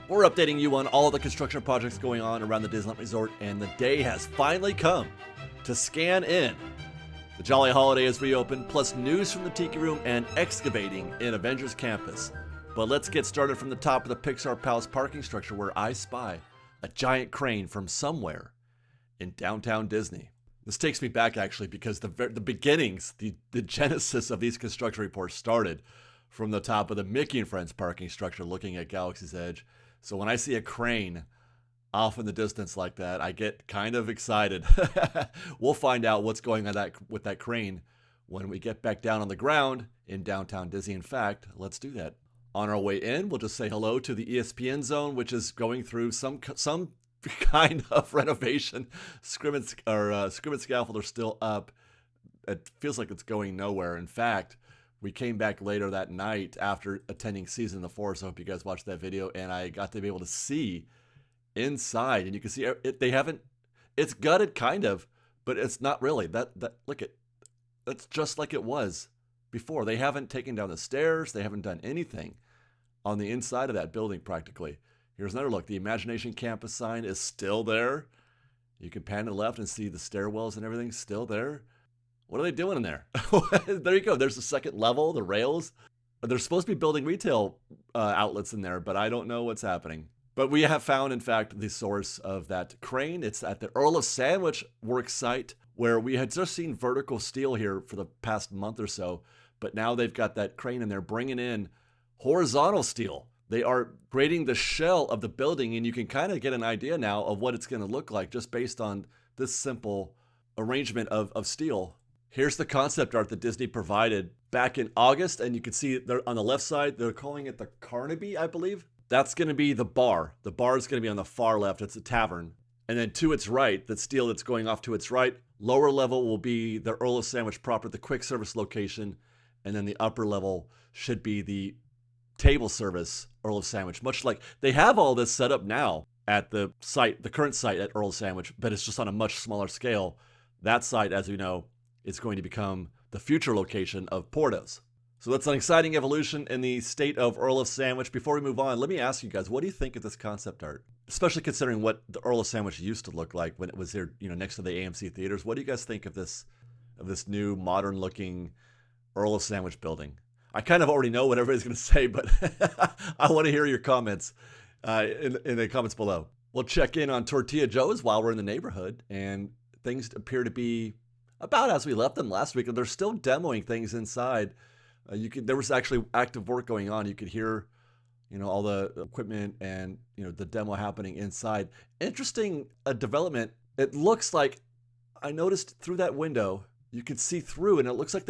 We're updating you on all of the construction projects going on around the Disneyland Resort, and the day has finally come to scan in. The Jolly Holiday has reopened, plus news from the Tiki Room and excavating in Avengers Campus. But let's get started from the top of the Pixar Palace parking structure, where I spy a giant crane from somewhere in downtown Disney. This takes me back, actually, because the beginnings, the genesis of these construction reports started from the top of the Mickey and Friends parking structure looking at Galaxy's Edge. So when I see a crane off in the distance like that, I get kind of excited. We'll find out what's going on with that crane when we get back down on the ground in downtown Disney. In fact, let's do that. On our way in, we'll just say hello to the ESPN zone, which is going through some kind of renovation. Scrim and scaffold are still up. It feels like it's going nowhere. In fact, we came back later that night after attending Season of the Forest. I hope you guys watched that video, and I got to be able to see inside, and you can see it's gutted kind of, but it's not really. That's just like it was before. They haven't taken down the stairs. They haven't done anything on the inside of that building practically. Here's another look. The Imagination Campus sign is still there. You can pan to the left and see the stairwells and everything still there. What are they doing in there? There you go. There's the second level, the rails. They're supposed to be building retail outlets in there, but I don't know what's happening. But we have found, in fact, the source of that crane. It's at the Earl of Sandwich work site, where we had just seen vertical steel here for the past month or so. But now they've got that crane and they're bringing in horizontal steel. They are creating the shell of the building, and you can kind of get an idea now of what it's going to look like just based on this simple arrangement of steel. Here's the concept art that Disney provided back in August, and you can see they're on the left side, they're calling it the Carnaby, I believe. That's going to be the bar. The bar is going to be on the far left. It's a tavern. And then to its right, the steel that's going off to its right, lower level will be the Earl of Sandwich proper, the quick service location. And then the upper level should be the table service Earl of Sandwich. Much like they have all this set up now at the site, the current site at Earl of Sandwich, but it's just on a much smaller scale. That site, as we know, is going to become the future location of Porto's. So that's an exciting evolution in the state of Earl of Sandwich. Before we move on, let me ask you guys, what do you think of this concept art? Especially considering what the Earl of Sandwich used to look like when it was here, next to the AMC theaters. What do you guys think of this new modern looking Earl of Sandwich building? I kind of already know what everybody's going to say, but I want to hear your comments in the comments below. We'll check in on Tortilla Joe's while we're in the neighborhood, and things appear to be about as we left them last week. They're still demoing things inside. There was actually active work going on. You could hear, all the equipment and, the demo happening inside. Interesting development. It looks like, I noticed through that window, you could see through, and it looks like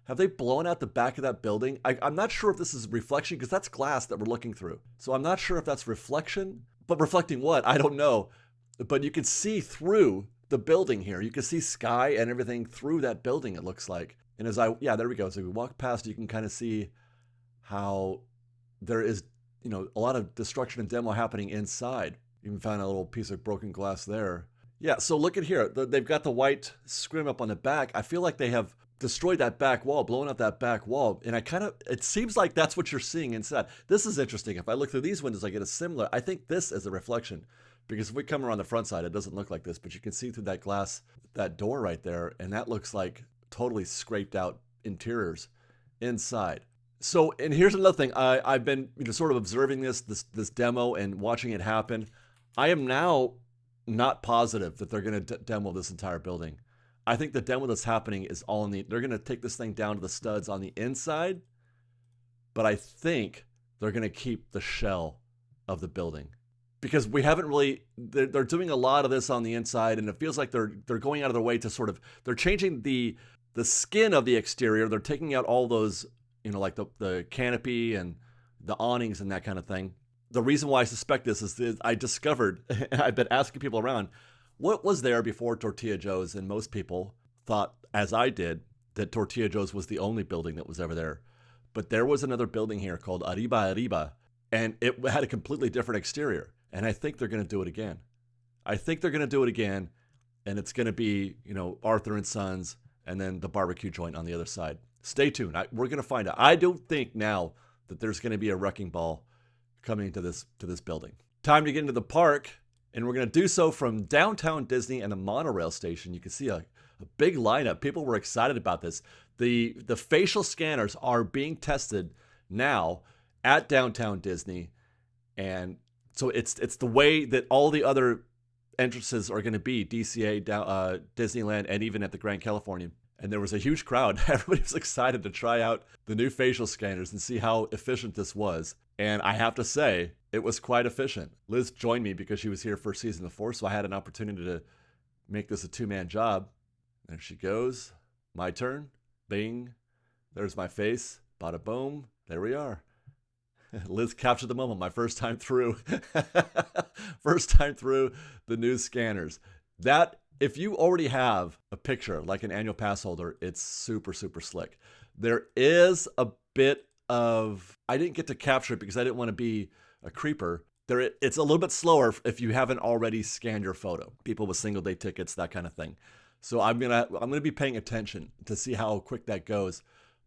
have they blown out the back of that building? I'm not sure if this is reflection, because that's glass that we're looking through. So I'm not sure if that's reflection, but reflecting what? I don't know. But you can see through the building here. You can see sky and everything through that building, it looks like. And there we go. So we walk past, you can kind of see how there is, a lot of destruction and demo happening inside. Even found a little piece of broken glass there. Yeah, so look at here. They've got the white scrim up on the back. I feel like they have destroyed that back wall, blown up that back wall. And it seems like that's what you're seeing inside. This is interesting. If I look through these windows, I get a similar, I think this is a reflection. Because if we come around the front side, it doesn't look like this, but you can see through that glass, that door right there, and that looks like totally scraped out interiors inside. So, and here's another thing. I've been sort of observing this demo and watching it happen. I am now not positive that they're going to demo this entire building. I think the demo that's happening is they're going to take this thing down to the studs on the inside, but I think they're going to keep the shell of the building. Because we haven't really, they're doing a lot of this on the inside, and it feels like they're going out of their way to they're changing the skin of the exterior. They're taking out all those, like the canopy and the awnings and that kind of thing. The reason why I suspect this is I discovered, I've been asking people around, what was there before Tortilla Joe's? And most people thought, as I did, that Tortilla Joe's was the only building that was ever there. But there was another building here called Arriba Arriba, and it had a completely different exterior. And I think they're going to do it again. And it's going to be, Arthur and Sons, and then the barbecue joint on the other side. Stay tuned. We're going to find out. I don't think now that there's going to be a wrecking ball coming to this building. Time to get into the park, and we're going to do so from downtown Disney and the monorail station. You can see a big lineup. People were excited about this. The facial scanners are being tested now at downtown Disney, and so it's the way that all the other entrances are going to be, DCA, Disneyland, and even at the Grand Californian. And there was a huge crowd. Everybody was excited to try out the new facial scanners and see how efficient this was. And I have to say, it was quite efficient. Liz joined me because she was here for season 4, so I had an opportunity to make this a 2-man job. There she goes. My turn. Bing. There's my face. Bada boom. There we are. Liz captured the moment. My first time through. First time through the new scanners. That, if you already have a picture like an annual pass holder, it's super, super slick. There is a bit of, I didn't get to capture it because I didn't want to be a creeper. It's a little bit slower if you haven't already scanned your photo. People with single day tickets, that kind of thing. So I'm gonna be paying attention to see how quick that goes.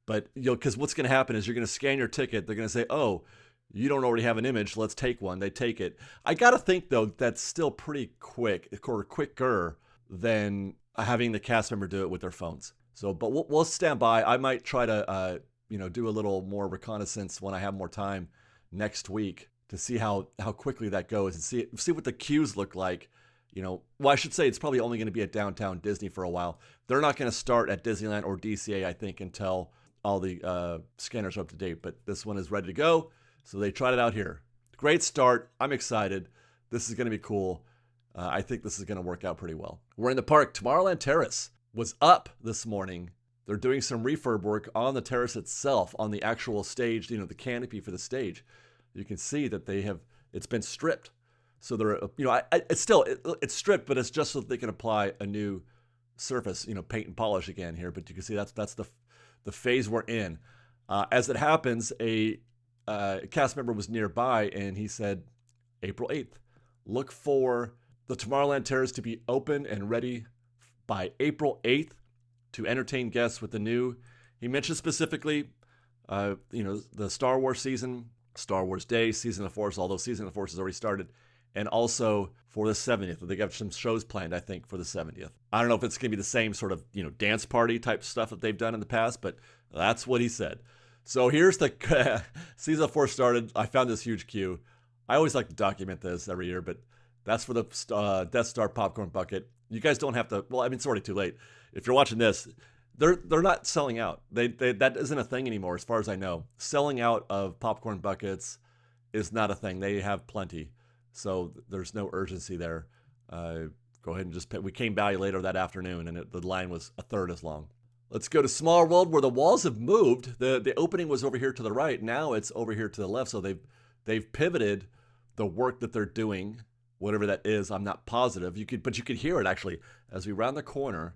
But because what's gonna happen is you're gonna scan your ticket. They're gonna say, "Oh, you don't already have an image. Let's take one." They take it. I gotta think though that's still pretty quick, or quicker than having the cast member do it with their phones. So, but we'll stand by. I might try to do a little more reconnaissance when I have more time next week to see how quickly that goes and see what the queues look like. Well, I should say it's probably only going to be at downtown Disney for a while. They're not going to start at Disneyland or DCA, I think, until all the scanners are up to date. But this one is ready to go, so they tried it out here. Great start. I'm excited. This is going to be cool. I think this is going to work out pretty well. We're in the park. Tomorrowland Terrace was up this morning. They're doing some refurb work on the terrace itself, on the actual stage, the canopy for the stage. You can see that it's been stripped. So they're, it's stripped, but it's just so that they can apply a new surface, paint and polish again here. But you can see that's the phase we're in. As it happens, a cast member was nearby and he said, April 8th, look for the Tomorrowland Terrace to be open and ready by April 8th to entertain guests with the new. He mentioned specifically, the Star Wars season, Star Wars Day, Season of the Force, although Season of the Force has already started. And also for the 70th. They got some shows planned, I think, for the 70th. I don't know if it's going to be the same sort of, dance party type stuff that they've done in the past, but that's what he said. So here's the Season of 4 started. I found this huge queue. I always like to document this every year, but that's for the Death Star popcorn bucket. You guys don't have to, well, I mean, it's already too late. If you're watching this, they're not selling out. That isn't a thing anymore, as far as I know. Selling out of popcorn buckets is not a thing. They have plenty. So there's no urgency there. Go ahead and just pick. We came by later that afternoon, and the line was a third as long. Let's go to Small World, where the walls have moved. The opening was over here to the right. Now it's over here to the left. So they've pivoted the work that they're doing, whatever that is. I'm not positive. But you could hear it actually as we round the corner.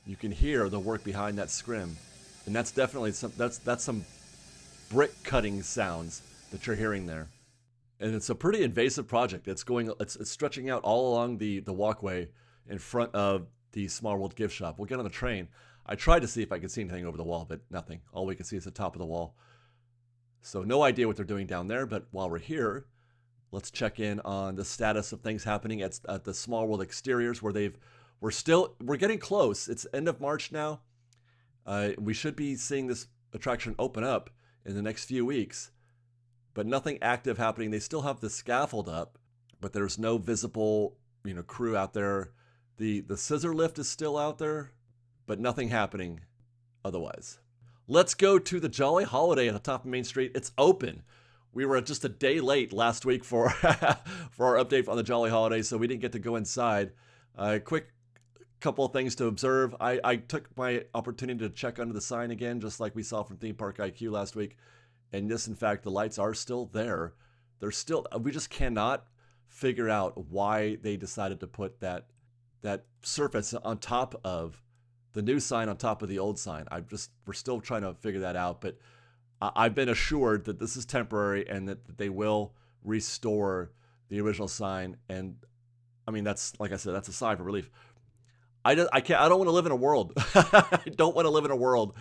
You can hear the work behind that scrim, and that's definitely some brick cutting sounds that you're hearing there. And it's a pretty invasive project. It's stretching out all along the walkway in front of the Small World gift shop. We'll get on the train. I tried to see if I could see anything over the wall, but nothing. All we can see is the top of the wall. So no idea what they're doing down there, but while we're here, let's check in on the status of things happening at the Small World exteriors, where we're getting close. It's end of March now. We should be seeing this attraction open up in the next few weeks. But nothing active happening. They still have the scaffold up, but there's no visible, crew out there. The scissor lift is still out there, but nothing happening otherwise. Let's go to the Jolly Holiday at the top of Main Street. It's open. We were just a day late last week for our update on the Jolly Holiday, so we didn't get to go inside. Quick couple of things to observe. I took my opportunity to check under the sign again, just like we saw from Theme Park IQ last week. And yes, in fact, the lights are still there. We just cannot figure out why they decided to put that surface on top of the new sign on top of the old sign. We're still trying to figure that out, but I've been assured that this is temporary and that they will restore the original sign. And I mean, that's, like I said, that's a sigh of relief. I don't want to live in a world. I don't want to live in a world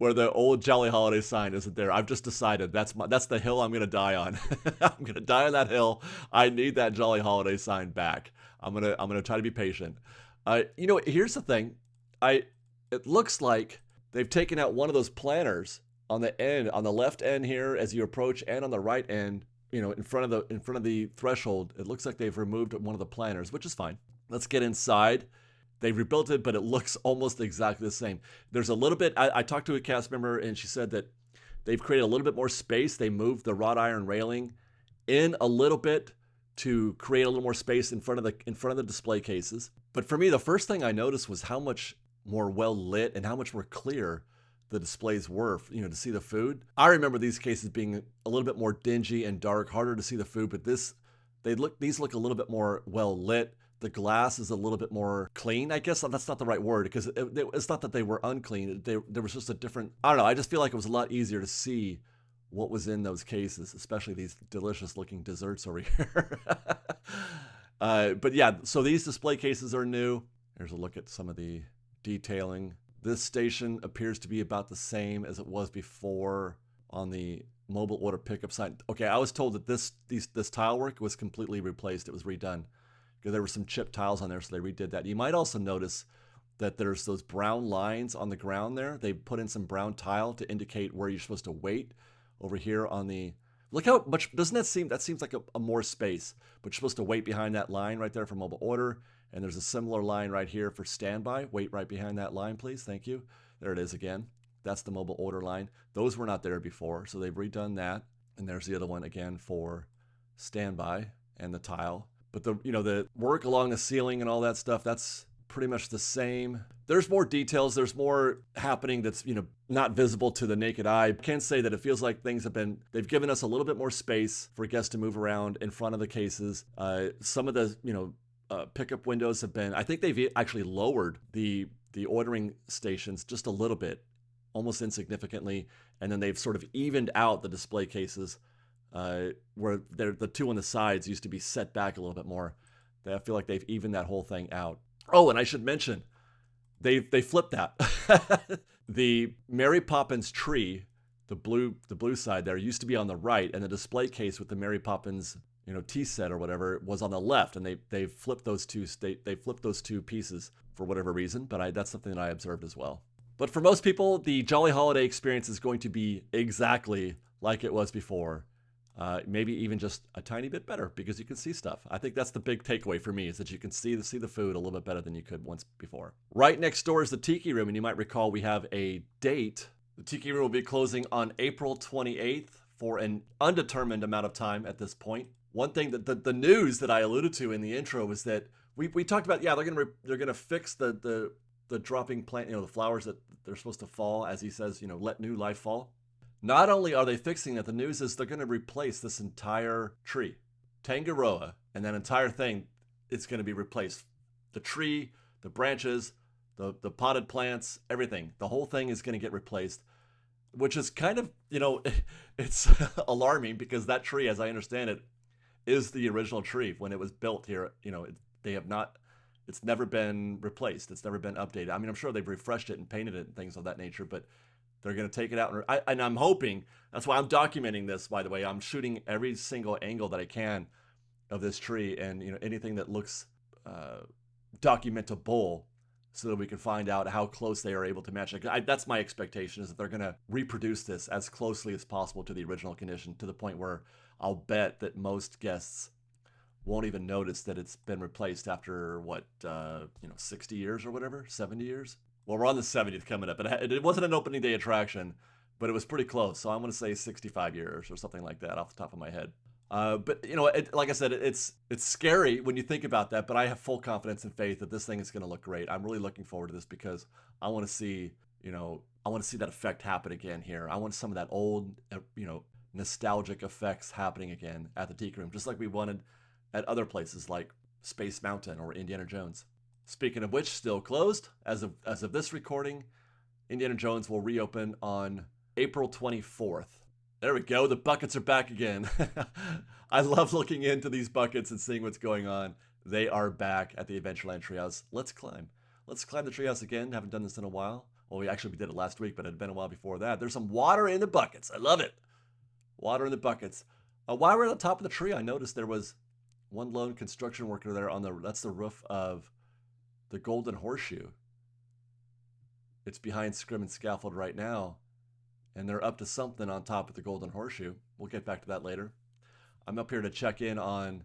where the old Jolly Holiday sign isn't there. I've just decided that's the hill I'm gonna die on. I'm gonna die on that hill. I need that Jolly Holiday sign back. I'm gonna try to be patient. Here's the thing. It looks like they've taken out one of those planters on the end, on the left end here as you approach, and on the right end, in front of the threshold. It looks like they've removed one of the planters, which is fine. Let's get inside. They rebuilt it, but it looks almost exactly the same. There's a little bit, I talked to a cast member and she said that they've created a little bit more space. They moved the wrought iron railing in a little bit to create a little more space in front of the display cases. But for me, the first thing I noticed was how much more well lit and how much more clear the displays were, to see the food. I remember these cases being a little bit more dingy and dark, harder to see the food, but these look a little bit more well lit. The glass is a little bit more clean. I guess that's not the right word, because it's not that they were unclean. There was just a different, I don't know, I just feel like it was a lot easier to see what was in those cases, especially these delicious looking desserts over here. But yeah, so these display cases are new. Here's a look at some of the detailing. This station appears to be about the same as it was before on the mobile order pickup site. Okay, I was told that this tile work was completely replaced. It was redone because there were some chipped tiles on there, so they redid that. You might also notice that there's those brown lines on the ground there. They put in some brown tile to indicate where you're supposed to wait. Over here on the, look how much, doesn't that seems like a more space, but you're supposed to wait behind that line right there for mobile order. And there's a similar line right here for standby. Wait right behind that line, please. Thank you. There it is again. That's the mobile order line. Those were not there before, so they've redone that. And there's the other one again for standby and the tile. But the work along the ceiling and all that stuff, that's pretty much the same. There's more details. There's more happening that's, not visible to the naked eye. I can say that it feels like they've given us a little bit more space for guests to move around in front of the cases. Some of the, pickup windows have been, I think they've actually lowered the ordering stations just a little bit, almost insignificantly. And then they've sort of evened out the display cases where the two on the sides used to be set back a little bit more. I feel like they've evened that whole thing out. Oh, and I should mention, they flipped that. The Mary Poppins tree, the blue side there, used to be on the right, and the display case with the Mary Poppins, tea set or whatever was on the left, and they flipped those two. They flipped those two pieces for whatever reason, but that's something that I observed as well. But for most people, the Jolly Holiday experience is going to be exactly like it was before. Maybe even just a tiny bit better because you can see stuff. I think that's the big takeaway for me, is that you can see the food a little bit better than you could once before. Right next door is the Tiki Room, and you might recall we have a date. The Tiki Room will be closing on April 28th for an undetermined amount of time at this point. One thing that the news that I alluded to in the intro was that we talked about, they're gonna fix the dropping plant, the flowers that they're supposed to fall, as he says, let new life fall. Not only are they fixing it, the news is they're going to replace this entire tree. Tangaroa, and that entire thing, it's going to be replaced. The tree, the branches, the potted plants, everything. The whole thing is going to get replaced, which is kind of, it's alarming because that tree, as I understand it, is the original tree when it was built here. It's never been replaced. It's never been updated. I mean, I'm sure they've refreshed it and painted it and things of that nature, but they're going to take it out. And I'm hoping, that's why I'm documenting this, by the way. I'm shooting every single angle that I can of this tree, and anything that looks documentable, so that we can find out how close they are able to match it. That's my expectation, is that they're going to reproduce this as closely as possible to the original condition, to the point where I'll bet that most guests won't even notice that it's been replaced after 60 years or whatever, 70 years. Well, we're on the 70th coming up, and it wasn't an opening day attraction, but it was pretty close. So I'm going to say 65 years or something like that off the top of my head. But like I said, it's scary when you think about that, but I have full confidence and faith that this thing is going to look great. I'm really looking forward to this because I want to see, that effect happen again here. I want some of that old, nostalgic effects happening again at the Tiki Room, just like we wanted at other places like Space Mountain or Indiana Jones. Speaking of which, still closed as of this recording. Indiana Jones will reopen on April 24th. There we go. The buckets are back again. I love looking into these buckets and seeing what's going on. They are back at the Adventureland Treehouse. Let's climb. Let's climb the treehouse again. Haven't done this in a while. Well, we did it last week, but it had been a while before that. There's some water in the buckets. I love it. Water in the buckets. While we're at the top of the tree, I noticed there was one lone construction worker there that's the roof of the Golden Horseshoe. It's behind Scrim and Scaffold right now, and they're up to something on top of the Golden Horseshoe. We'll get back to that later. I'm up here to check in on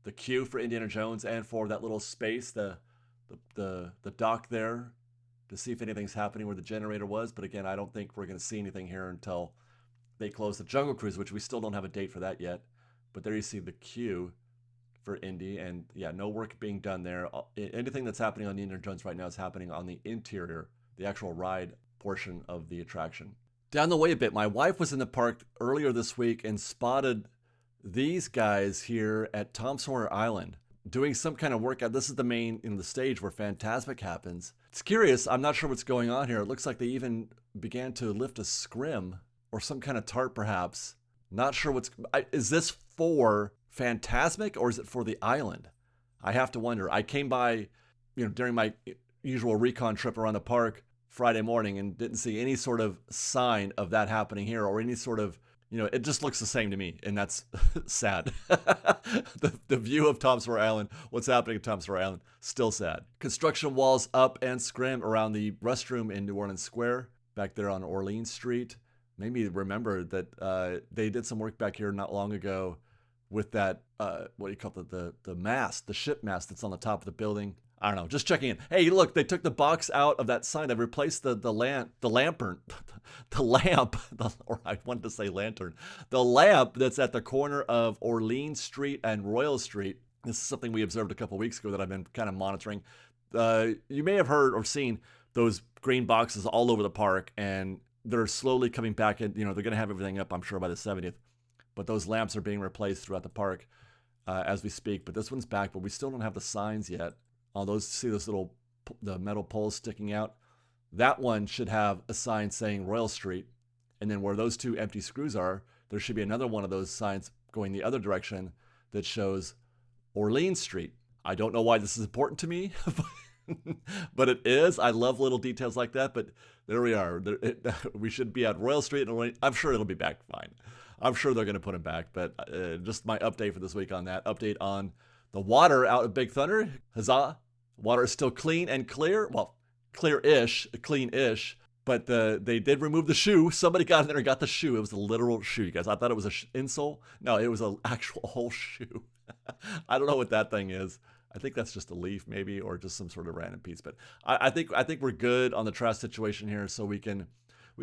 the queue for Indiana Jones and for that little space, the dock there, to see if anything's happening where the generator was. But again, I don't think we're going to see anything here until they close the Jungle Cruise, which we still don't have a date for that yet. But there you see the queue for Indy, and yeah, no work being done there. Anything that's happening on Indiana Jones right now is happening on the interior, the actual ride portion of the attraction. Down the way a bit, my wife was in the park earlier this week and spotted these guys here at Tom Sawyer Island doing some kind of workout. This is the main, the stage where Fantasmic happens. It's curious. I'm not sure what's going on here. It looks like they even began to lift a scrim or some kind of tarp, perhaps. Not sure is this for Fantasmic or is it for the island? I have to wonder. I came by, during my usual recon trip around the park Friday morning and didn't see any sort of sign of that happening here, or any sort of, it just looks the same to me, and that's sad. The view of Tom Sawyer Island, what's happening at Tom Sawyer Island, still sad. Construction walls up and scrim around the restroom in New Orleans Square, back there on Orleans Street. Maybe remember that they did some work back here not long ago with that, what do you call it, the mast, the ship mast that's on the top of the building. I don't know, just checking in. Hey, look, they took the box out of that sign. They replaced the lamp, or I wanted to say lantern, the lamp that's at the corner of Orleans Street and Royal Street. This is something we observed a couple weeks ago that I've been kind of monitoring. You may have heard or seen those green boxes all over the park, and they're slowly coming back in. They're going to have everything up, I'm sure, by the 70th. But those lamps are being replaced throughout the park as we speak. But this one's back, but we still don't have the signs yet. See those the metal poles sticking out? That one should have a sign saying Royal Street. And then where those two empty screws are, there should be another one of those signs going the other direction that shows Orleans Street. I don't know why this is important to me, but it is. I love little details like that, but there we are. We should be at Royal Street, and I'm sure it'll be back fine. I'm sure they're going to put it back, but just my update for this week on that. Update on the water out of Big Thunder. Huzzah. Water is still clean and clear. Well, clean-ish, but they did remove the shoe. Somebody got in there and got the shoe. It was a literal shoe, you guys. I thought it was an insole. No, it was an actual whole shoe. I don't know what that thing is. I think that's just a leaf maybe, or just some sort of random piece. But I think we're good on the trash situation here, so we can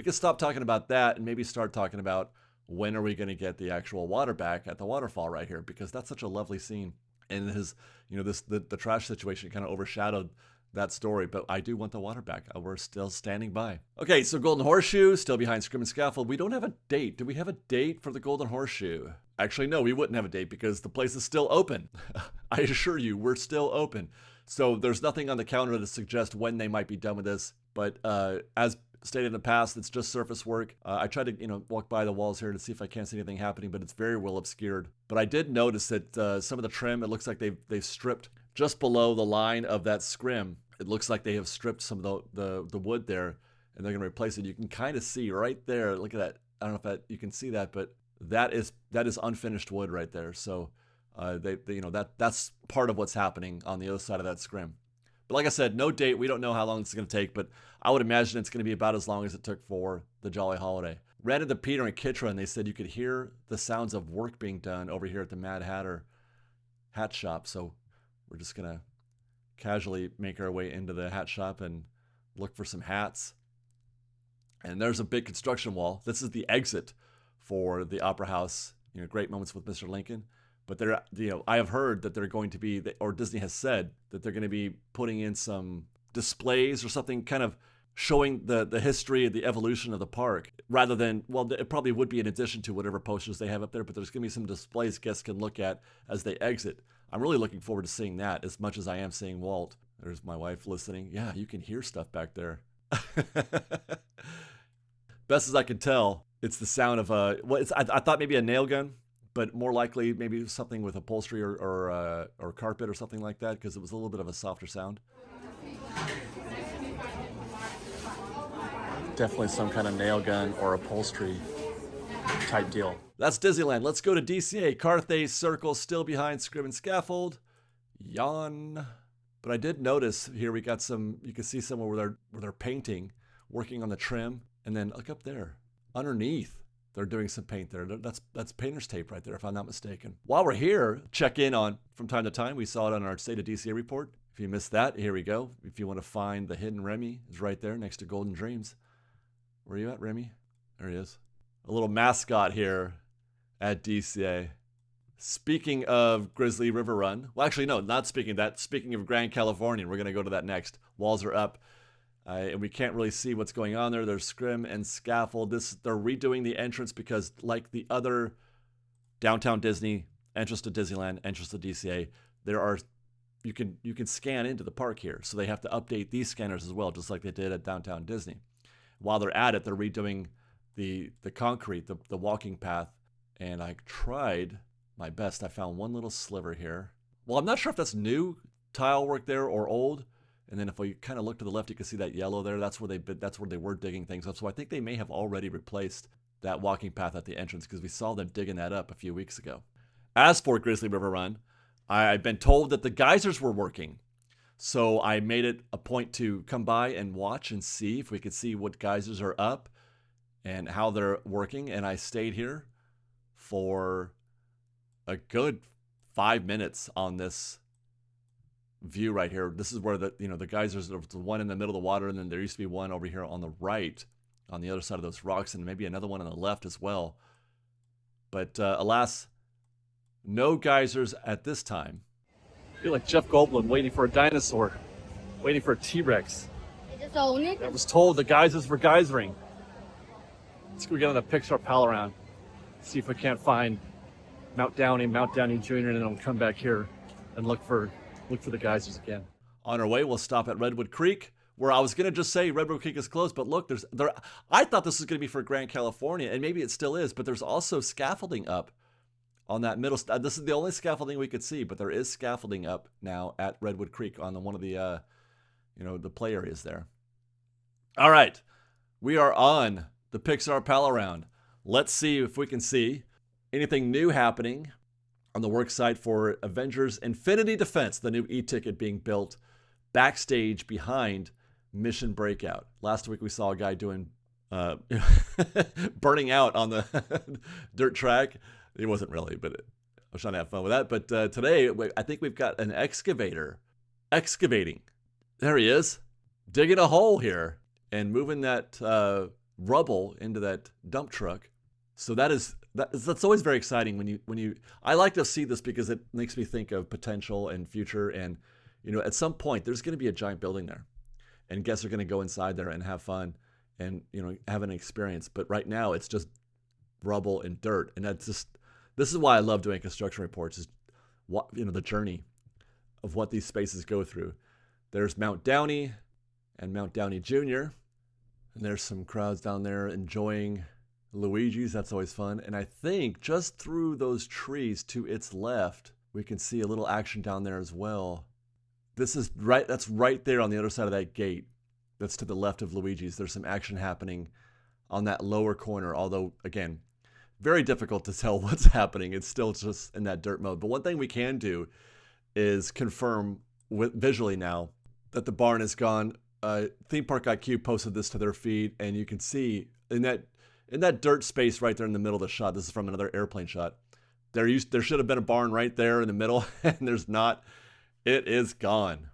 stop talking about that and maybe start talking about when are we going to get the actual water back at the waterfall right here, because that's such a lovely scene. And the trash situation kind of overshadowed that story, but I do want the water back. We're still standing by. Okay, so Golden Horseshoe, still behind Scrim and Scaffold. We don't have a date. Do we have a date for the Golden Horseshoe? Actually, no, we wouldn't have a date because the place is still open. I assure you, we're still open. So there's nothing on the calendar to suggest when they might be done with this, but as stated in the past, it's just surface work. I tried to, walk by the walls here to see if I can't see anything happening, but it's very well obscured. But I did notice that some of the trim, it looks like they've stripped just below the line of that scrim. It looks like they have stripped some of the wood there, and they're going to replace it. You can kind of see right there. Look at that. I don't know if you can see that, but that is unfinished wood right there. So that's part of what's happening on the other side of that scrim. But like I said, no date. We don't know how long this is going to take, but I would imagine it's going to be about as long as it took for the Jolly Holiday. Ran into Peter and Kitra, and they said you could hear the sounds of work being done over here at the Mad Hatter hat shop. So we're just going to casually make our way into the hat shop and look for some hats. And there's a big construction wall. This is the exit for the Opera House, Great Moments with Mr. Lincoln. But I have heard that they're going to be, or Disney has said that they're going to be putting in some displays or something, kind of showing the history, the evolution of the park, rather than, well, it probably would be in addition to whatever posters they have up there, but there's going to be some displays guests can look at as they exit. I'm really looking forward to seeing that as much as I am seeing Walt. There's my wife listening. Yeah, you can hear stuff back there. Best as I can tell, it's the sound of I thought maybe a nail gun, but more likely maybe something with upholstery or carpet or something like that, because it was a little bit of a softer sound. definitely some kind of nail gun or upholstery type deal. That's Disneyland. Let's go to DCA. Carthay Circle still behind Scrim and Scaffold. Yawn. But I did notice here we got some, you can see somewhere where they're painting, working on the trim. And then look up there, underneath, they're doing some paint there. That's painter's tape right there, if I'm not mistaken. While we're here, check in on, from time to time, we saw it on our State of DCA report. If you missed that, here we go. If you want to find the hidden Remy, it's right there next to Golden Dreams. Where are you at, Remy? There he is. A little mascot here at DCA. Speaking of Grizzly River Run, well, actually, no, not speaking of that. Speaking of Grand Californian, we're going to go to that next. Walls are up, and we can't really see what's going on there. There's Scrim and Scaffold. They're redoing the entrance because, like the other Downtown Disney, entrance to Disneyland, entrance to DCA, you can scan into the park here. So they have to update these scanners as well, just like they did at Downtown Disney. While they're at it, they're redoing the concrete, the walking path, and I tried my best. I found one little sliver here. Well, I'm not sure if that's new tile work there or old. And then if we kind of look to the left, you can see that yellow there. That's where they were digging things up. So I think they may have already replaced that walking path at the entrance because we saw them digging that up a few weeks ago. As for Grizzly River Run, I've been told that the geysers were working. So I made it a point to come by and watch and see if we could see what geysers are up and how they're working. And I stayed here for a good 5 minutes on this view right here. This is where the geysers, there's the one in the middle of the water, and then there used to be one over here on the right, on the other side of those rocks, and maybe another one on the left as well. But alas, no geysers at this time. I feel like Jeff Goldblum waiting for a dinosaur, waiting for a T-Rex. I was told the geysers were geysering. Let's go get on a picture pal around, see if we can't find Mount Downey Jr., and then I'll come back here and look for the geysers again. On our way, we'll stop at Redwood Creek, where I was going to just say Redwood Creek is closed, but look, I thought this was going to be for Grand California, and maybe it still is, but there's also scaffolding up on that middle. This is the only scaffolding we could see, but there is scaffolding up now at Redwood Creek on one of the, the play areas there. All right, we are on the Pixar Pal Around. Let's see if we can see anything new happening on the work site for Avengers Infinity Defense, the new e-ticket being built backstage behind Mission Breakout. Last week we saw a guy doing burning out on the dirt track. It wasn't really, but I was trying to have fun with that. But today I think we've got an excavator excavating. There he is, digging a hole here and moving that rubble into that dump truck. So that's always very exciting when you I like to see this because it makes me think of potential and future, and at some point there's going to be a giant building there and guests are going to go inside there and have fun and have an experience. But right now it's just rubble and dirt, and this is why I love doing construction reports, is what the journey of what these spaces go through. There's Mount Downey and Mount Downey Jr., and there's some crowds down there enjoying Luigi's. That's always fun. And I think just through those trees to its left, we can see a little action down there as well. That's right there on the other side of that gate. That's to the left of Luigi's. There's some action happening on that lower corner, although, again, very difficult to tell what's happening. It's still just in that dirt mode. But one thing we can do is confirm visually now that the barn is gone. Theme Park IQ posted this to their feed, and you can see in that dirt space right there in the middle of the shot. This is from another airplane shot. There should have been a barn right there in the middle, and there's not. It is gone.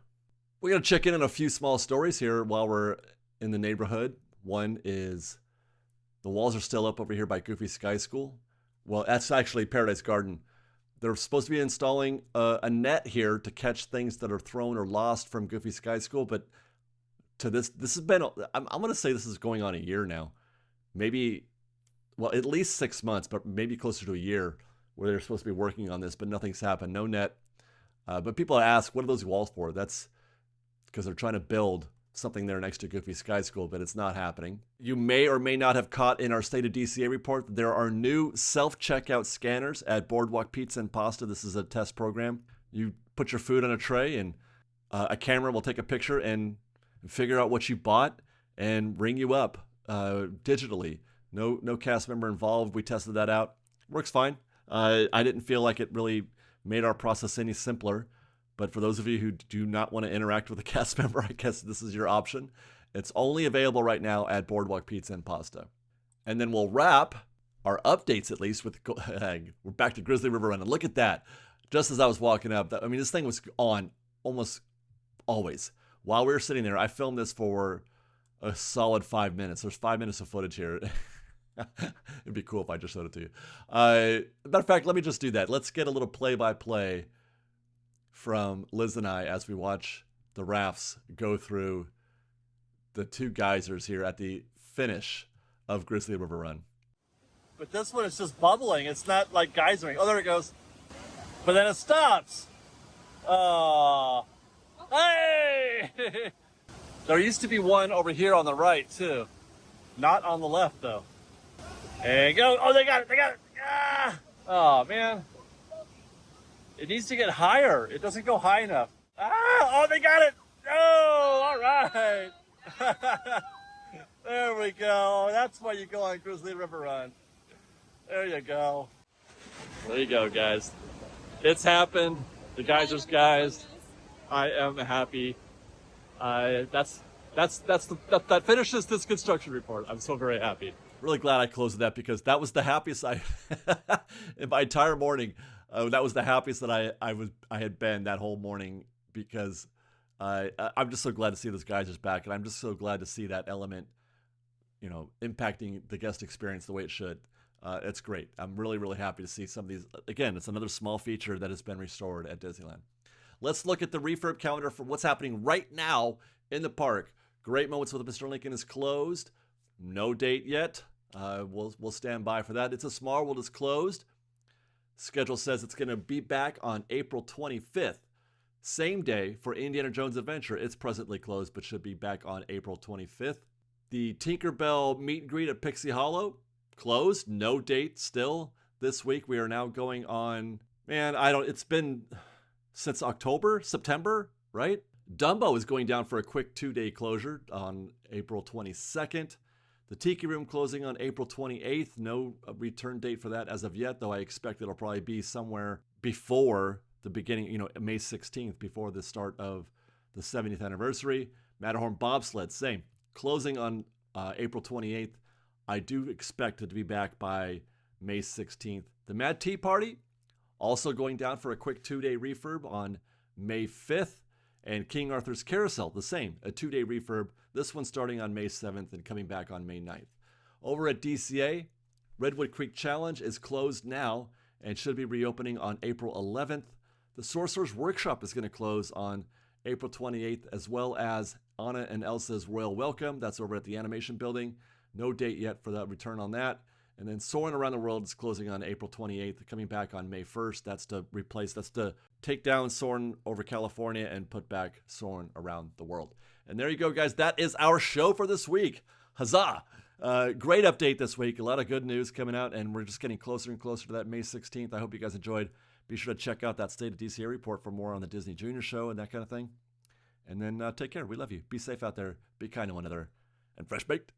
We're going to check in on a few small stories here while we're in the neighborhood. One is the walls are still up over here by Goofy Sky School. Well, that's actually Paradise Garden. They're supposed to be installing a net here to catch things that are thrown or lost from Goofy Sky School, but to this has been, I'm going to say this is going on a year now. Maybe, well, at least 6 months, but maybe closer to a year where they're supposed to be working on this, but nothing's happened. No net. But people ask, what are those walls for? That's because they're trying to build something there next to Goofy Sky School, but it's not happening. You may or may not have caught in our State of DCA report that there are new self-checkout scanners at Boardwalk Pizza and Pasta. This is a test program. You put your food on a tray, and a camera will take a picture and figure out what you bought and ring you up digitally. No cast member involved. We tested that out. Works fine. I didn't feel like it really made our process any simpler. But for those of you who do not want to interact with a cast member, I guess this is your option. It's only available right now at Boardwalk Pizza and Pasta. And then we'll wrap our updates, at least, with we're back to Grizzly River Run. And look at that. Just as I was walking up, this thing was on almost always. While we were sitting there, I filmed this for a solid 5 minutes. There's 5 minutes of footage here. It'd be cool if I just showed it to you. Matter of fact, let me just do that. Let's get a little play-by-play from Liz and I as we watch the rafts go through the two geysers here at the finish of Grizzly River Run. But this one is just bubbling. It's not like geysering. Oh, there it goes. But then it stops. Oh. Hey! There used to be one over here on the right, too. Not on the left, though. There you go. Oh, they got it. They got it. Ah! Oh, man. It needs to get higher. It doesn't go high enough. Ah! Oh, they got it. Oh, all right. There we go. That's why you go on Grizzly River Run. There you go. There you go, guys. It's happened. The geysers, guys. I am happy. That finishes this construction report. I'm so very happy. Really glad I closed that because that was the happiest in my entire morning. That was the happiest that I had been that whole morning because I'm just so glad to see those geysers back, and I'm just so glad to see that element, impacting the guest experience the way it should. It's great. I'm really, really happy to see some of these. Again, it's another small feature that has been restored at Disneyland. Let's look at the refurb calendar for what's happening right now in the park. Great Moments with Mr. Lincoln is closed. No date yet. We'll stand by for that. It's a Small World is closed. Schedule says it's going to be back on April 25th. Same day for Indiana Jones Adventure. It's presently closed, but should be back on April 25th. The Tinkerbell meet and greet at Pixie Hollow, closed. No date still. This week we are now going on, it's been since September, right? Dumbo is going down for a quick 2-day closure on April 22nd. The Tiki Room closing on April 28th. No return date for that as of yet, though I expect it'll probably be somewhere before the beginning, May 16th, before the start of the 70th anniversary. Matterhorn Bobsled, same. Closing on April 28th. I do expect it to be back by May 16th. The Mad Tea Party, also going down for a quick 2-day refurb on May 5th. And King Arthur's Carousel, the same, a 2-day refurb. This one starting on May 7th and coming back on May 9th. Over at DCA, Redwood Creek Challenge is closed now and should be reopening on April 11th. The Sorcerer's Workshop is going to close on April 28th, as well as Anna and Elsa's Royal Welcome. That's over at the Animation Building. No date yet for that return on that. And then Soarin' Around the World is closing on April 28th, coming back on May 1st. That's to take down Soarin' over California and put back Soarin' Around the World. And there you go, guys. That is our show for this week. Huzzah! Great update this week. A lot of good news coming out, and we're just getting closer and closer to that May 16th. I hope you guys enjoyed. Be sure to check out that State of DCA report for more on the Disney Junior show and that kind of thing. And then take care. We love you. Be safe out there. Be kind to one another. And fresh baked.